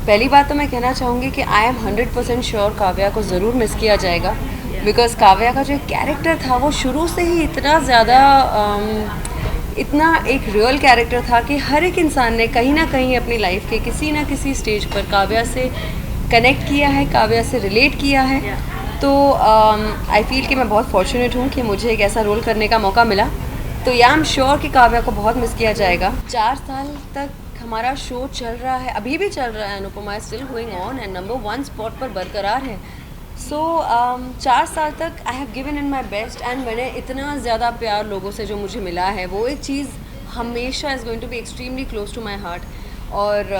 पहली बात तो मैं कहना चाहूँगी कि आई एम 100% श्योर काव्या को ज़रूर मिस किया जाएगा, बिकॉज़ काव्या का जो कैरेक्टर था वो शुरू से ही इतना ज़्यादा इतना एक रियल कैरेक्टर था कि हर एक इंसान ने कहीं ना कहीं अपनी लाइफ के किसी ना किसी स्टेज पर काव्या से कनेक्ट किया है, काव्या से रिलेट किया है। तो आई फील कि मैं बहुत फॉर्चुनेट हूँ कि मुझे एक ऐसा रोल करने का मौका मिला। तो या आई एम श्योर कि काव्या को बहुत मिस किया जाएगा। 4 साल तक हमारा शो चल रहा है, अभी भी चल रहा है, Anupama is still going on and number 1 spot पर बरकरार है। सो 4 साल तक I have given in my best and मैंने इतना ज़्यादा प्यार लोगों से जो मुझे मिला है वो एक चीज़ हमेशा is going to be extremely close to my heart. और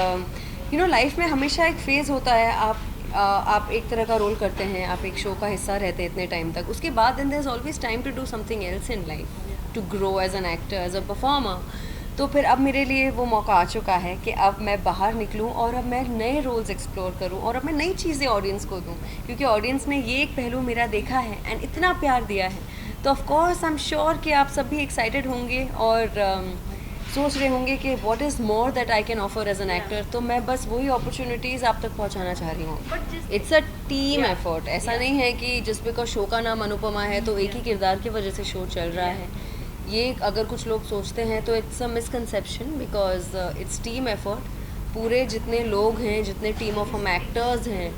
यू नो लाइफ में हमेशा एक फेज़ होता है, आप एक तरह का रोल करते हैं, आप एक शो का हिस्सा रहते हैं इतने टाइम तक, उसके बाद then there is always time to do something else in life, to grow as an actor, as a performer. तो फिर अब मेरे लिए वो मौका आ चुका है कि अब मैं बाहर निकलूं और अब मैं नए रोल्स एक्सप्लोर करूं और अब मैं नई चीज़ें ऑडियंस को दूं, क्योंकि ऑडियंस ने ये एक पहलू मेरा देखा है एंड इतना प्यार दिया है। तो of course I am sure कि आप सब भी एक्साइटेड होंगे और सोच रहे होंगे कि what is more that I can offer as an actor. तो मैं बस वही अपॉर्चुनिटीज़ आप तक पहुंचाना चाह रही हूँ। इट्स अ टीम एफर्ट, ऐसा नहीं है कि जस्ट बिकॉज शो का नाम अनुपमा है तो एक ही किरदार की वजह से शो चल रहा है। ये अगर कुछ लोग सोचते हैं तो it's a misconception, because its team effort. पूरे जितने लोग हैं, जितने टीम ऑफ हम एक्टर्स हैं,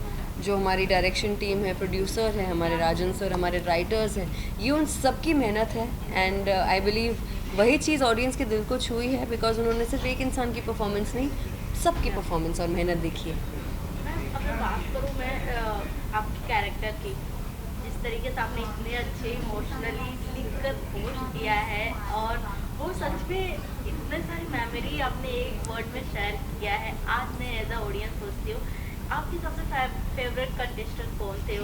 जो हमारी डायरेक्शन टीम है, प्रोड्यूसर है, हमारे राजन सर, हमारे राइटर्स हैं, ये उन सब की मेहनत है। एंड आई बिलीव वही चीज़ ऑडियंस के दिल को छुई है, बिकॉज उन्होंने सिर्फ एक इंसान की परफॉर्मेंस नहीं, सबकी परफॉर्मेंस और मेहनत देखी है। अगर बात करूँ मैं आपके कैरेक्टर की, जिस तरीके से आपने इतने अच्छे इमोशनली लिखकर पोस्ट किया है और वो सच में इतने सारी मेमोरी आपने एक वर्ड में शेयर किया है। आज मैं एज अ ऑडियंस सोचती हूँ आपकी सबसे फेवरेट कंटेस्टेंट कौन थे?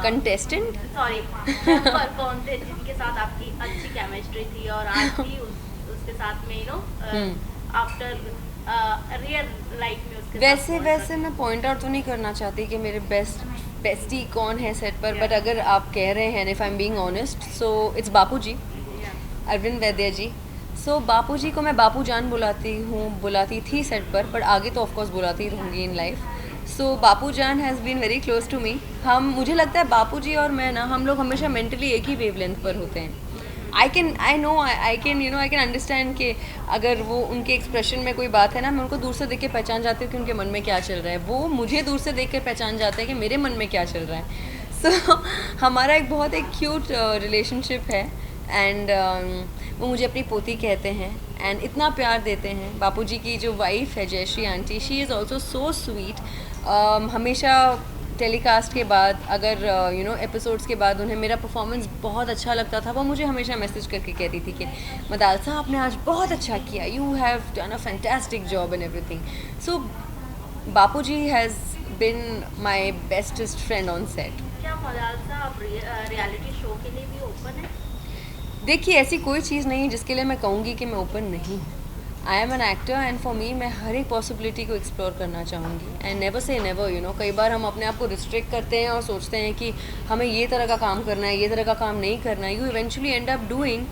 कंटेस्टेंट सॉरी पर कौन थे जिनके साथ आपकी अच्छी केमिस्ट्री थी और आज भी उसके साथ में आफ्टर रियल लाइफ में उसके वैसे मैं पॉइंट आउट तो नहीं करना चाहती कि मेरे बेस्टी कौन है सेट पर, बट अगर आप कह रहे हैं, if I am being honest, so it's Bapu ji, Arvind Vaidya ji. सो बापू जी को मैं बापू जान बुलाती थी सेट पर, बट आगे तो ऑफकोर्स बुलाती रहूँगी in life. So Bapu Jaan has been very close to me. मुझे लगता है बापू जी और मैं ना, हम लोग हमेशा मेंटली एक ही वेवलेंथ पर होते हैं। आई कैन अंडरस्टैंड कि अगर वो उनके एक्सप्रेशन में कोई बात है ना, मैं उनको दूर से देख के पहचान जाती हूँ कि उनके मन में क्या चल रहा है, वो मुझे दूर से देख के पहचान जाते हैं कि मेरे मन में क्या चल रहा है। सो हमारा एक बहुत एक क्यूट रिलेशनशिप है एंड वो मुझे अपनी पोती कहते हैं एंड इतना प्यार देते हैं। बापूजी की जो वाइफ है Jayashree aunty, she is also so sweet. हमेशा टेलीकास्ट के बाद, अगर एपिसोड्स के बाद उन्हें मेरा परफॉर्मेंस बहुत अच्छा लगता था, वो मुझे हमेशा मैसेज करके कहती थी कि मदालसा आपने आज बहुत अच्छा किया, you have done a fantastic job in everything. So Bapuji has been my bestest friend on set. क्या मदालसा आप रियलिटी शो के लिए भी ओपन है? देखिए, ऐसी कोई चीज़ नहीं जिसके लिए मैं कहूँगी कि मैं ओपन नहीं हूँ। I am an actor and for me, मैं हर एक पॉसिबिलिटी को एक्सप्लोर करना चाहूँगी एंड नेवर से नेवर। कई बार हम अपने आप को रिस्ट्रिक्ट करते हैं और सोचते हैं कि हमें ये तरह का काम करना है, ये तरह का काम नहीं करना है। You eventually end up doing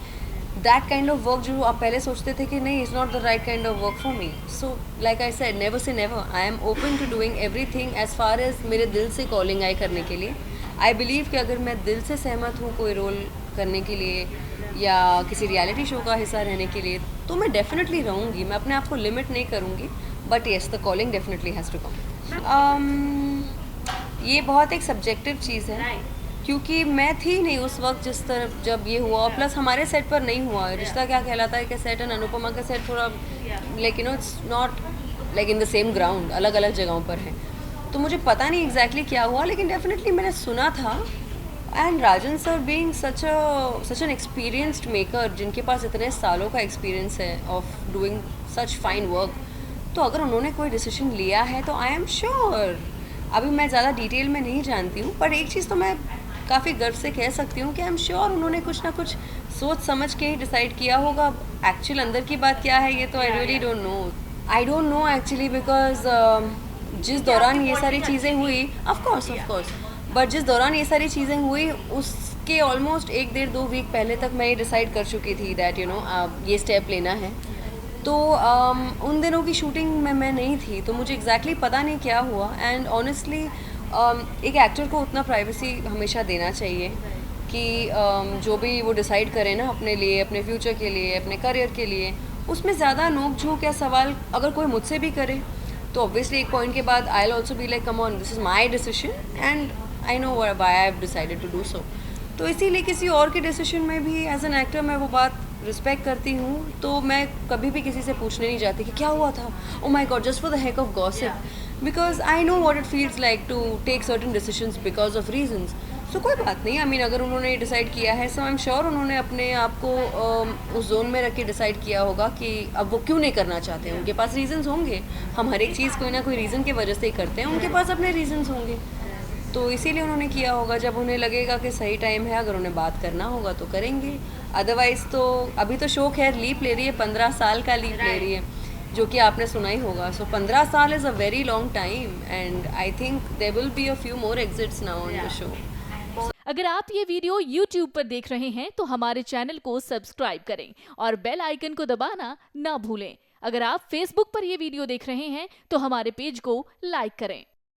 that kind of work जो आप पहले सोचते थे कि नहीं, is not the right kind of work for me. So like I said, never say never, I am open to doing everything as far as मेरे दिल से कॉलिंग आई करने के लिए। आई बिलीव कि अगर मैं दिल से सहमत हूँ कोई रोल करने के लिए या किसी रियलिटी शो का हिस्सा रहने के लिए, तो मैं डेफिनेटली रहूँगी। मैं अपने आप को लिमिट नहीं करूँगी, but yes, the calling definitely has to come. ये बहुत एक सब्जेक्टिव चीज़ है, क्योंकि मैं थी नहीं उस वक्त जिस तरह जब ये हुआ, और प्लस हमारे सेट पर नहीं हुआ। रिश्ता क्या कहलाता है कि सेट एंड अनुपमा का सेट थोड़ा like it's not like in the same ground, अलग अलग जगहों पर है। तो मुझे पता नहीं एग्जैक्टली क्या हुआ, लेकिन डेफिनेटली मैंने सुना था। And Rajan sir being such an experienced maker, जिनके पास इतने सालों का एक्सपीरियंस है of doing such fine work, तो अगर उन्होंने कोई डिसीजन लिया है तो आई एम श्योर, अभी मैं ज़्यादा डिटेल में नहीं जानती हूँ, पर एक चीज़ तो मैं काफ़ी गर्व से कह सकती हूँ कि आई एम श्योर उन्होंने कुछ ना कुछ सोच समझ के ही डिसाइड किया होगा। एक्चुअल अंदर की बात क्या है ये तो I really don't know. I don't know actually, because जिस दौरान ये सारी चीज़ें हुई, ऑफ कोर्स, बट जिस दौरान ये सारी चीज़ें हुई उसके ऑलमोस्ट 1 डेढ़ 2 वीक पहले तक मैं ये डिसाइड कर चुकी थी दैट ये स्टेप लेना है। तो उन दिनों की शूटिंग में मैं नहीं थी, तो मुझे एग्जैक्टली पता नहीं क्या हुआ। एंड ऑनेस्टली एक एक्टर को उतना प्राइवेसी हमेशा देना चाहिए कि जो भी वो डिसाइड करे ना अपने लिए, अपने फ्यूचर के लिए, अपने करियर के लिए, उसमें ज़्यादा नोक झोंक या सवाल अगर कोई मुझसे भी करे तो ऑब्वियसली एक पॉइंट के बाद I will also be like come on, this is my decision and I know why I have decided to do so. तो इसीलिए किसी और के डिसीजन में भी एज एन एक्टर मैं वो बात रिस्पेक्ट करती हूँ। तो मैं कभी भी किसी से पूछने नहीं जाती कि क्या हुआ था, oh my god, just for the heck of gossip, because I know what it feels like to take certain decisions because of reasons. So कोई बात नहीं, आई मीन अगर उन्होंने डिसाइड किया है सो आई एम श्योर उन्होंने अपने आप को उस जोन में रख के डिसाइड किया होगा कि अब वो क्यों नहीं करना चाहते हैं। उनके पास रीजंस होंगे, हम हर एक चीज़ कोई ना कोई रीज़न की वजह से ही करते हैं, उनके पास अपने रीजंस होंगे, तो इसीलिए उन्होंने किया होगा। जब उन्हें लगेगा कि सही टाइम है, अगर उन्हें बात करना होगा तो करेंगे, अदरवाइज़ तो अभी तो शो खैर लीप ले रही है, 15 साल का लीप ले रही है, जो कि आपने सुना ही होगा। सो 15 साल is a very long time and I think there will be a few more exits now on the show. अगर आप ये वीडियो YouTube पर देख रहे हैं तो हमारे चैनल को सब्सक्राइब करें और बेल आइकन को दबाना ना भूलें। अगर आप Facebook पर ये वीडियो देख रहे हैं तो हमारे पेज को लाइक करें।